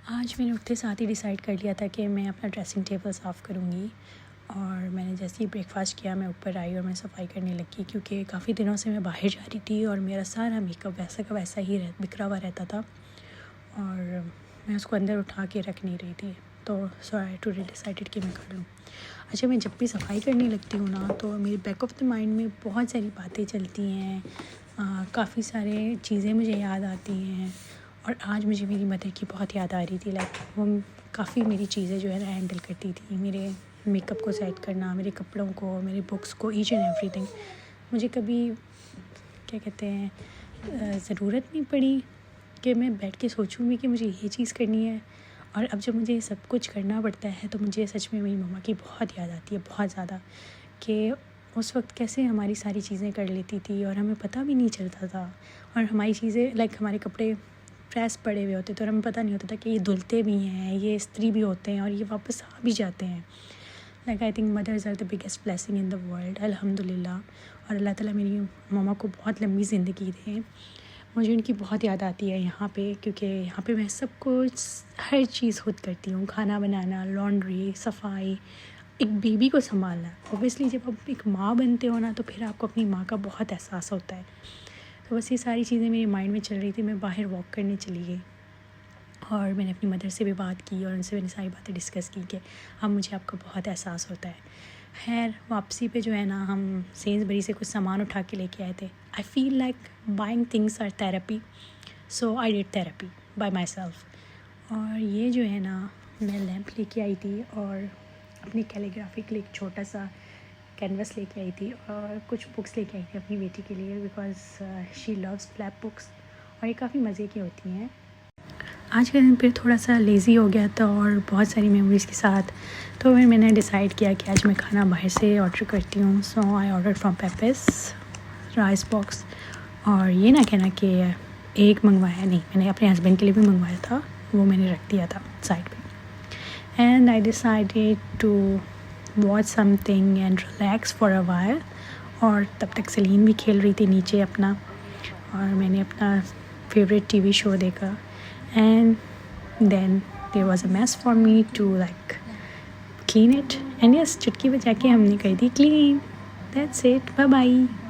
आज मैंने उठते साथ ही डिसाइड कर लिया था कि मैं अपना ड्रेसिंग टेबल साफ़ करूँगी। और मैंने जैसे ही ब्रेकफास्ट किया मैं ऊपर आई और मैं सफाई करने लगी, क्योंकि काफ़ी दिनों से मैं बाहर जा रही थी और मेरा सारा मेकअप वैसा का वैसा ही बिखरा हुआ रहता था और मैं उसको अंदर उठा के रख नहीं रही थी। तो सो आई टुडे डिसाइडेड कि मैं कर लूँ। अच्छा, मैं जब भी सफाई करने लगती हूँ ना, तो मेरे बैक ऑफ द माइंड में बहुत सारी बातें चलती हैं, काफ़ी सारे चीज़ें मुझे याद आती हैं। और आज मुझे मेरी मदर की बहुत याद आ रही थी। लाइक वो काफ़ी मेरी चीज़ें जो है ना हैंडल करती थी, मेरे मेकअप को सेट करना, मेरे कपड़ों को, मेरे बुक्स को, ईच एंड एवरीथिंग। मुझे कभी क्या कहते हैं ज़रूरत नहीं पड़ी कि मैं बैठ के सोचूँ भी कि मुझे ये चीज़ करनी है। और अब जब मुझे सब कुछ करना पड़ता है तो मुझे सच में मेरी मम्मा की बहुत याद आती है, बहुत ज़्यादा, कि उस वक्त कैसे हमारी सारी चीज़ें कर लेती थी और हमें पता भी नहीं चलता था। और हमारी चीज़ें लाइक हमारे कपड़े प्रेस पड़े हुए होते थे और हमें पता नहीं होता था कि ये धुलते भी हैं, ये इस्त्री भी होते हैं और ये वापस आ भी जाते हैं। Like I think mothers are the biggest blessing in the world, अल्हम्दुलिल्लाह। और अल्लाह ताला मेरी मम्मा को बहुत लंबी ज़िंदगी दे। मुझे उनकी बहुत याद आती है यहाँ पे, क्योंकि यहाँ पे मैं सब कुछ हर चीज़ खुद करती हूँ। खाना बनाना, लॉन्ड्री, सफाई, एक बेबी को संभालना। ऑब्वियसली जब आप एक माँ बनते हो ना, तो फिर आपको अपनी माँ का बहुत एहसास होता है। तो बस ये सारी चीज़ें मेरे माइंड में चल रही थी। मैं बाहर वॉक करने चली गई और मैंने अपनी मदर से भी बात की और उनसे मैंने सारी बातें डिस्कस की कि अब मुझे आपका बहुत एहसास होता है। खैर, वापसी पे जो है ना, हम सेंसबरी से कुछ सामान उठा के लेके आए थे। I feel like buying things are therapy, so I did therapy by myself. और ये जो है ना, मैं लैंप लेके आई थी और अपनी कैलीग्राफी के लिए एक छोटा सा कैनवस लेके आई थी और कुछ बुक्स लेके आई थी अपनी बेटी के लिए, because she loves flap books और ये काफ़ी मज़े की होती हैं। आज के दिन फिर थोड़ा सा लेज़ी हो गया था और बहुत सारी मेमोरीज़ के साथ, तो फिर मैंने डिसाइड किया कि आज मैं खाना बाहर से ऑर्डर करती हूँ। So I order from Pepe's rice box. और ये ना कहना कि एक मंगवाया नहीं, मैंने अपने हस्बैंड के लिए भी मंगवाया था, वो मैंने रख दिया था साइड पे। And I decided to watch something and relax for a while. और तब तक सलीन भी खेल रही थी नीचे अपना, और मैंने अपना फेवरेट टीवी शो देखा। And then there was a mess for me to like clean it. And yes, चुटकी बजा के हमने कर दी clean. That's it, bye bye.